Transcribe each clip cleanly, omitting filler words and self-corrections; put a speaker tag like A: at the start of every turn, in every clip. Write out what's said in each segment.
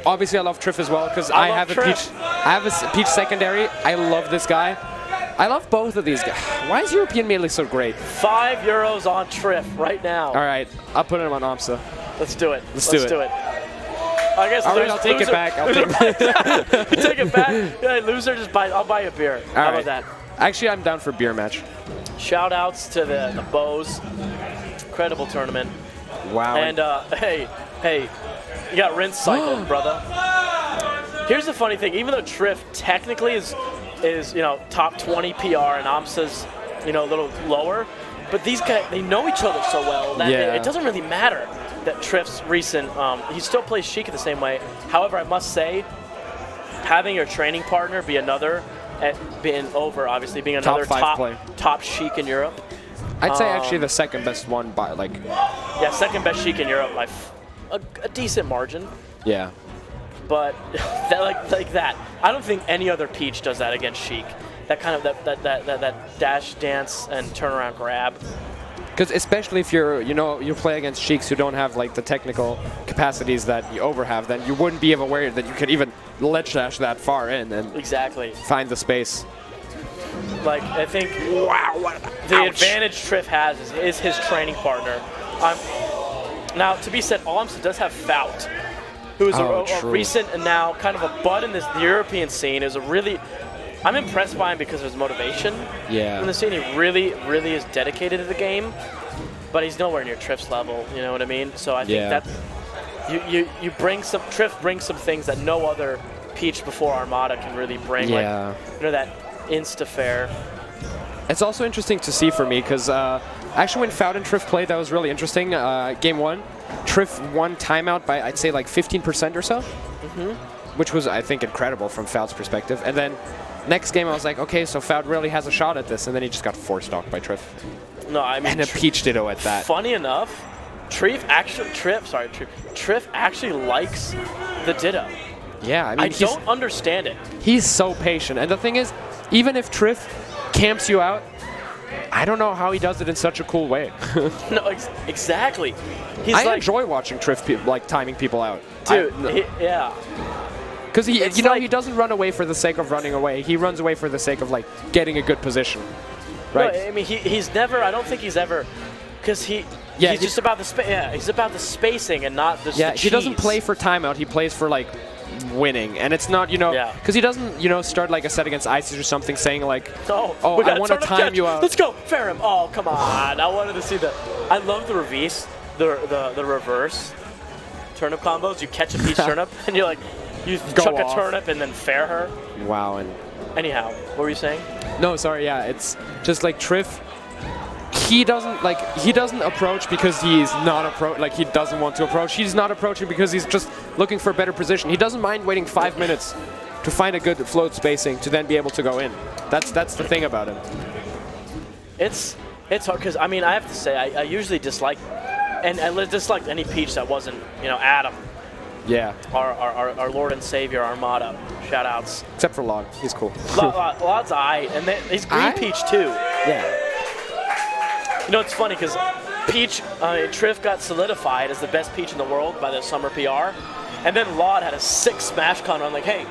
A: obviously I love Trif as well because I have a Peach secondary. I love this guy. I love both of these guys. Why is European melee so great?
B: €5 on Trif right now.
A: All right, I'll put him on Amsah.
B: Let's do it.
A: Let's do it.
B: I guess
A: I'll take it back. I'll take it back.
B: Take it back. Yeah, loser, just buy. I'll buy you a beer. How about that?
A: Actually, I'm down for a beer match.
B: Shout outs to the Bows. Incredible tournament.
A: Wow.
B: And hey, you got rinse cycle, brother. Here's the funny thing. Even though Trif technically is top 20 PR and Amsah's a little lower, but these guys, they know each other so well that it doesn't really matter that Trif's recent. He still plays Sheik the same way. However, I must say, having your training partner be another, being another top Sheik in Europe.
A: I'd say actually the second best one by like.
B: Yeah, second best Sheik in Europe by a decent margin.
A: Yeah.
B: But like that, I don't think any other Peach does that against Sheik. That kind of that dash dance and turnaround grab.
A: Because especially if you play against Sheiks who don't have like the technical capacities that you over have, then you wouldn't be aware that you could even ledge dash that far in and find the space.
B: Like I think the advantage Trif has is his training partner. Now to be said, Amsah does have Fout, who is a recent and now kind of a bud in the European scene. I'm impressed by him because of his motivation.
A: Yeah.
B: In the scene, he really, really is dedicated to the game, but he's nowhere near Trif's level. You know what I mean? So I think that you bring some. Trif brings some things that no other Peach before Armada can really bring.
A: Yeah.
B: Like that insta-fair.
A: It's also interesting to see for me because actually when Fout and Trif played, that was really interesting. Game 1, Trif won timeout by I'd say like 15% or so, which was I think incredible from Fout's perspective. And then next game I was like, okay, so Fout really has a shot at this, and then he just got four-stocked by Trif.
B: No, I mean,
A: and a Peach ditto at that.
B: Funny enough, Trif actually likes the ditto.
A: Yeah, I mean,
B: I don't understand it.
A: He's so patient, and the thing is, even if Trif camps you out, I don't know how he does it in such a cool way.
B: No, exactly.
A: I enjoy watching Trif timing people out.
B: Dude, yeah.
A: Because he doesn't run away for the sake of running away. He runs away for the sake of getting a good position, right?
B: No, I mean, he's never. I don't think he's ever, because he's just about the he's about the spacing and not the
A: he
B: cheese.
A: doesn't play for timeout. He plays for winning, and it's not because he doesn't start a set against Isis or something saying I want to time you out.
B: Let's go, fair him. Oh, come on! I wanted to see that. I love the reverse, the reverse turnip combos. You catch a Peach turnip and you're like. You chuck a turnip and then fair her.
A: Wow. And
B: anyhow, what were you saying?
A: No, sorry. Yeah, it's just like Trif. He doesn't approach because he's not he doesn't want to approach. He's not approaching because he's just looking for a better position. He doesn't mind waiting 5 minutes to find a good float spacing to then be able to go in. That's the thing about him.
B: It's hard because I have to say I usually dislike any Peach that wasn't Adam.
A: Yeah.
B: Our Lord and Savior Armada. Shout outs.
A: Except for Log. He's cool.
B: Log's and he's Green Peach too.
A: Yeah.
B: It's funny because Trif got solidified as the best Peach in the world by the summer PR. And then Laud had a 6 smash con. I'm like, hey,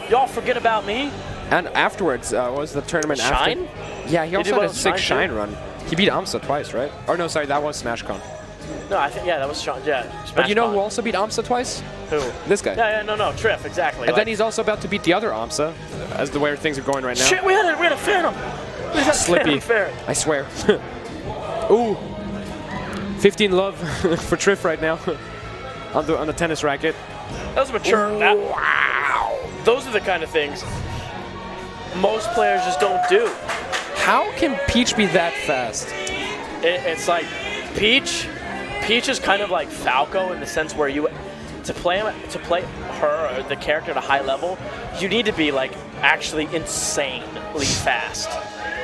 B: y'all forget about me?
A: And afterwards, what was the tournament
B: Shine?
A: After? Yeah, he also had a 6 Shine run. He beat Amsah twice, right? Or no, sorry, that was SmashCon.
B: No, I think, that was Sean. Yeah.
A: But you know who also beat Amsah twice?
B: Who?
A: This guy.
B: Yeah, no, Trif, exactly.
A: And then he's also about to beat the other Amsah, as the way things are going right now.
B: Shit, we had a Phantom. We had
A: Slippy.
B: Phantom
A: I swear. Ooh. 15 love for Trif right now on the tennis racket.
B: That was mature. Wow. Those are the kind of things most players just don't do.
A: How can Peach be that fast?
B: It's like Peach is kind of like Falco in the sense where to play her or the character at a high level, you need to be actually insanely fast.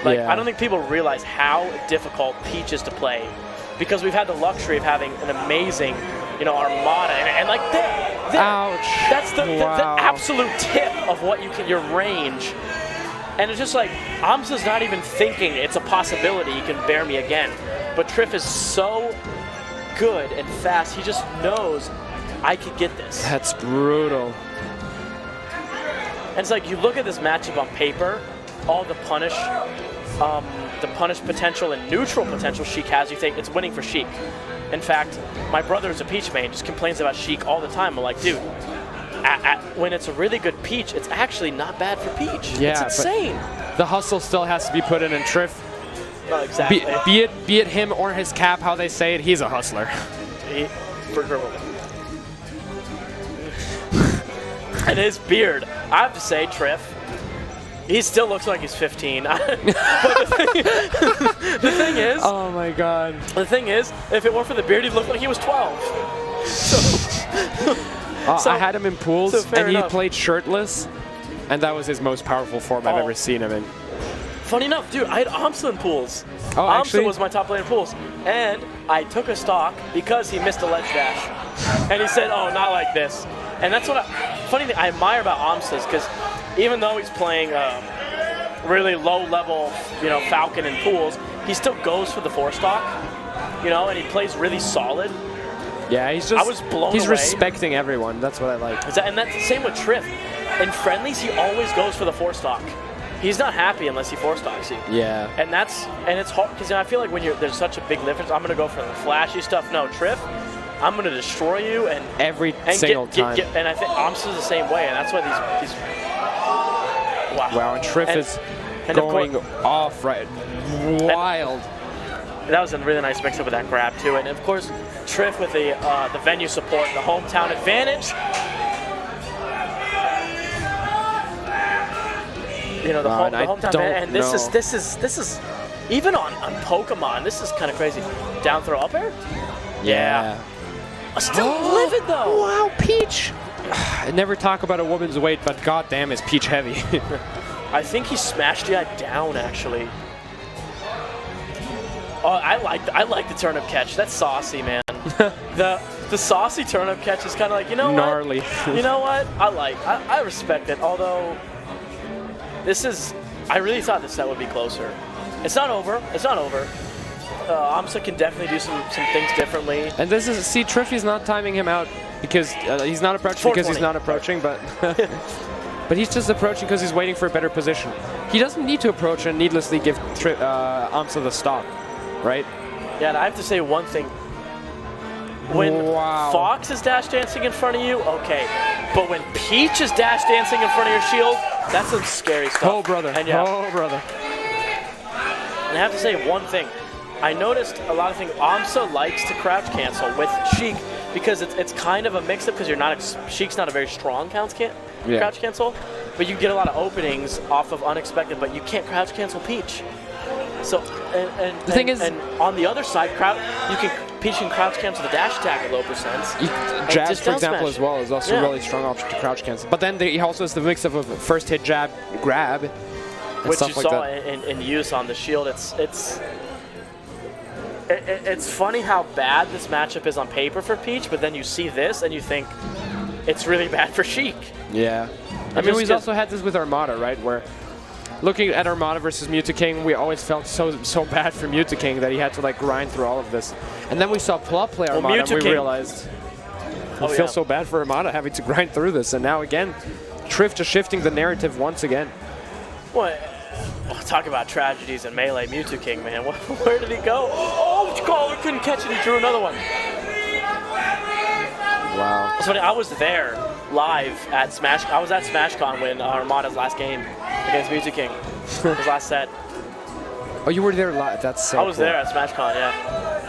B: I don't think people realize how difficult Peach is to play because we've had the luxury of having an amazing, Armada and that's the absolute tip of what your range. And it's just Amsah's not even thinking it's a possibility he can bear me again. But Trif is so good and fast. He just knows I could get this.
A: That's brutal.
B: And it's like, you look at this matchup on paper, all the punish potential and neutral potential Sheik has, you think it's winning for Sheik. In fact, my brother is a Peach main, just complains about Sheik all the time. I'm like, dude, when it's a really good Peach, it's actually not bad for Peach.
A: Yeah,
B: it's insane.
A: The hustle still has to be put in Trif.
B: Well, exactly.
A: Be it him or his cap, how they say it, he's a hustler.
B: And his beard, I have to say, Trif, he still looks like he's 15. But the thing is,
A: oh my god.
B: The thing is, if it weren't for the beard, he'd look like he was 12.
A: I had him in pools, and he
B: enough.
A: played shirtless, and that was his most powerful form I've ever seen him in.
B: Funny enough, dude, I had Amsah in pools.
A: Oh, actually?
B: Amsah was my top player in pools. And I took a stock because he missed a ledge dash. And he said, oh, not like this. And that's what funny thing I admire about Amsah is because even though he's playing really low level, Falcon in pools, he still goes for the 4-stock, and he plays really solid.
A: Yeah, he's just,
B: I was blown
A: he's
B: away.
A: Respecting everyone. That's what I like.
B: And that's the same with Trif. In friendlies, he always goes for the 4-stock. He's not happy unless he 4-stocks you.
A: Yeah.
B: And it's hard because I feel like when there's such a big difference, I'm gonna go for the flashy stuff. No, Trif, I'm gonna destroy you and
A: every single time.
B: And I think Amsah's the same way, and that's why these
A: wow. And Trif is going off right, wild.
B: That was a really nice mix-up with that grab too, and of course, Trif with the venue support, the hometown advantage. The hometown advantage, and this is even on Pokemon, this is kind of crazy. Down throw up air?
A: Yeah.
B: Still livid though.
A: Wow, Peach. I never talk about a woman's weight, but goddamn, is Peach heavy.
B: I think he smashed the guy down actually. Oh, I like the turnip catch. That's saucy, man. the saucy turnip catch is kind of like,
A: gnarly.
B: What? You know what? I respect it. Although I really thought this set would be closer. It's not over. It's not over. Amsah can definitely do some things differently.
A: And Trif is not timing him out because he's not approaching because he's not approaching, but but he's just approaching because he's waiting for a better position. He doesn't need to approach and needlessly give Amsah the stock, right?
B: Yeah, and I have to say one thing. When Fox is dash dancing in front of you, okay. But when Peach is dash dancing in front of your shield, that's some scary stuff.
A: Oh, brother.
B: And
A: brother.
B: And I have to say one thing. I noticed a lot of things. Amsah likes to crouch cancel with Sheik because it's kind of a mix-up because Sheik's not a very strong crouch cancel, but you get a lot of openings off of unexpected, but you can't crouch cancel Peach. So the
A: thing is,
B: on the other side, Peach can crouch cancel the dash attack at low percents.
A: Jabs, for example, as well is also a really strong option to crouch cancel. But then he also has the mix of a first hit jab, grab,
B: which you saw in use on the shield. It's funny how bad this matchup is on paper for Peach, but then you see this and you think it's really bad for Sheik.
A: Yeah. I mean, we've also had this with Armada, right? Where looking at Armada versus Mewtwo we always felt so bad for Mewtwo that he had to grind through all of this. And then we saw Plop play Armada and we realized we feel so bad for Armada having to grind through this. And now again, Trif just shifting the narrative once again.
B: What? Talk about tragedies in Melee. Mewtwo, man. Where did he go? Oh, we couldn't catch it. He drew another one.
A: Wow.
B: It's funny, I was there live at Smash. I was at SmashCon when Armada's last game against Mewtwo, his last set.
A: Oh, you were there live? That's so
B: I was there at SmashCon, yeah.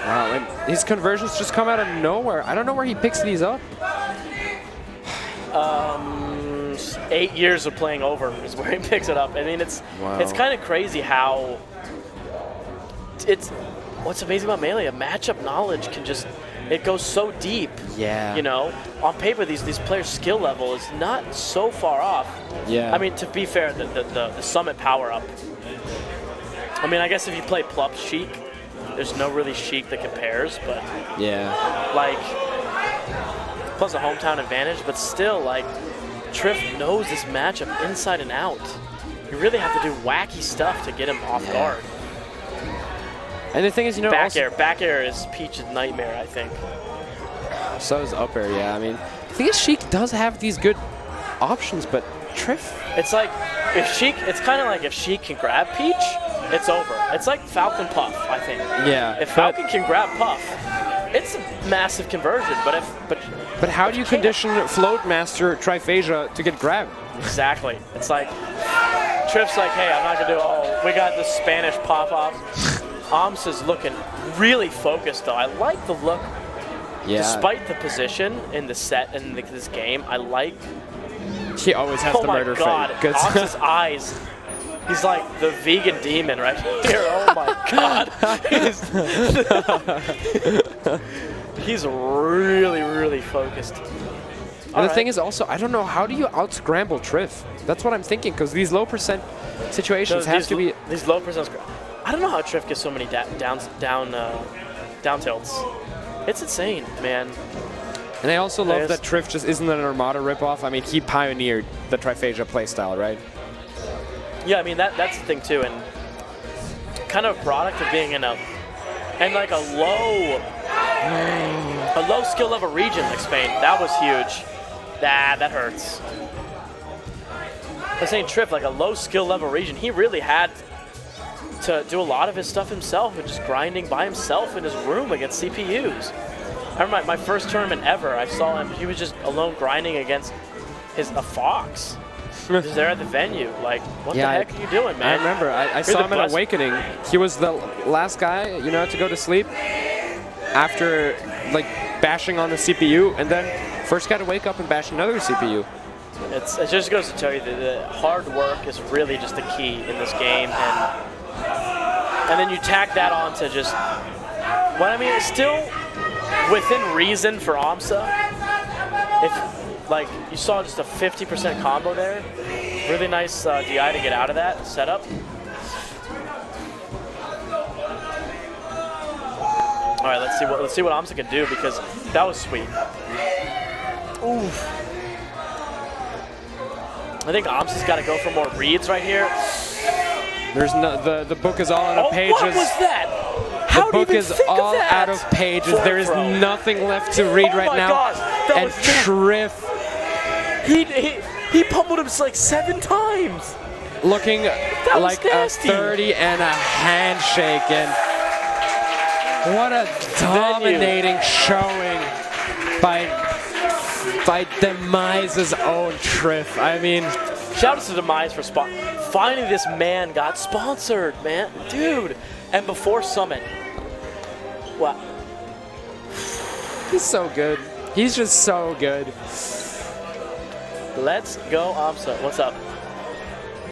A: Wow, and his conversions just come out of nowhere. I don't know where he picks these up.
B: 8 years of playing over is where he picks it up. I mean, it's kind of crazy how what's amazing about Melee, a matchup knowledge can it goes so deep.
A: Yeah.
B: On paper, these players' skill level is not so far off.
A: Yeah.
B: I mean, to be fair, the Summit power-up. I mean, I guess if you play Plup Sheik, there's no really Sheik that compares, but...
A: Yeah.
B: Plus a hometown advantage, but still, Trif knows this matchup inside and out. You really have to do wacky stuff to get him off guard.
A: And the thing is,
B: back air is Peach's nightmare, I think.
A: So is up air, yeah. I mean, the thing is, Sheik does have these good options, but Trif.
B: It's like if Sheik, it's kind of like if Sheik can grab Peach, it's over. It's like Falcon Puff, I think.
A: Yeah.
B: If Falcon can grab Puff, it's a massive conversion.
A: But how do you condition Float Master Triphasia to get grabbed?
B: Exactly. It's like Trif's like, hey, I'm not gonna do. Oh, we got the Spanish pop-off. Amsah's looking really focused though. I like the look.
A: Yeah.
B: Despite the position in the set in this game, I like.
A: He always has the murder fate.
B: Oh my God! Amsah's eyes. He's like the vegan demon right here. Oh my God! He's really, really focused.
A: And the thing is also, I don't know, how do you out-scramble Trif? That's what I'm thinking, because these low percent situations have to be...
B: These low percent... I don't know how Trif gets so many down tilts. It's insane, man.
A: And I also love that Trif just isn't an Armada ripoff. I mean, he pioneered the Triphasia playstyle, right?
B: Yeah, I mean, that's the thing, too. And kind of a product of being in a low skill level region like Spain. That was huge. That hurts. I'm saying Trif, like a low skill level region, he really had to do a lot of his stuff himself and just grinding by himself in his room against CPUs. I remember my first tournament ever, I saw him, he was just alone grinding against a Fox. He was there at the venue. Like, what the heck are you doing, man?
A: I remember. I saw him at Awakening. He was the last guy, you know, to go to sleep after, like, bashing on the CPU, and then first guy to wake up and bash another CPU.
B: It just goes to tell you that the hard work is really just the key in this game, and then you tack that on to just, what I mean, it's still within reason for Amsah. If, like, you saw just a 50% combo there, really nice DI to get out of that setup. All right, let's see what Amsah can do, because that was sweet. Oof. I think Amsah's got to go for more reads right here.
A: There's no the book is all out of pages.
B: What was that? How
A: the book is all out of pages. There is nothing left to read right now.
B: Gosh, that
A: and
B: was
A: Trif,
B: he pummeled him like 7 times.
A: Looking like a 30 and a handshake, and what a dominating showing by Demise's own Trif. I mean,
B: shout out to Demise for finally this man got sponsored, man, dude. And before Summit, wow,
A: he's so good. He's just so good.
B: Let's go, Amsah. What's up?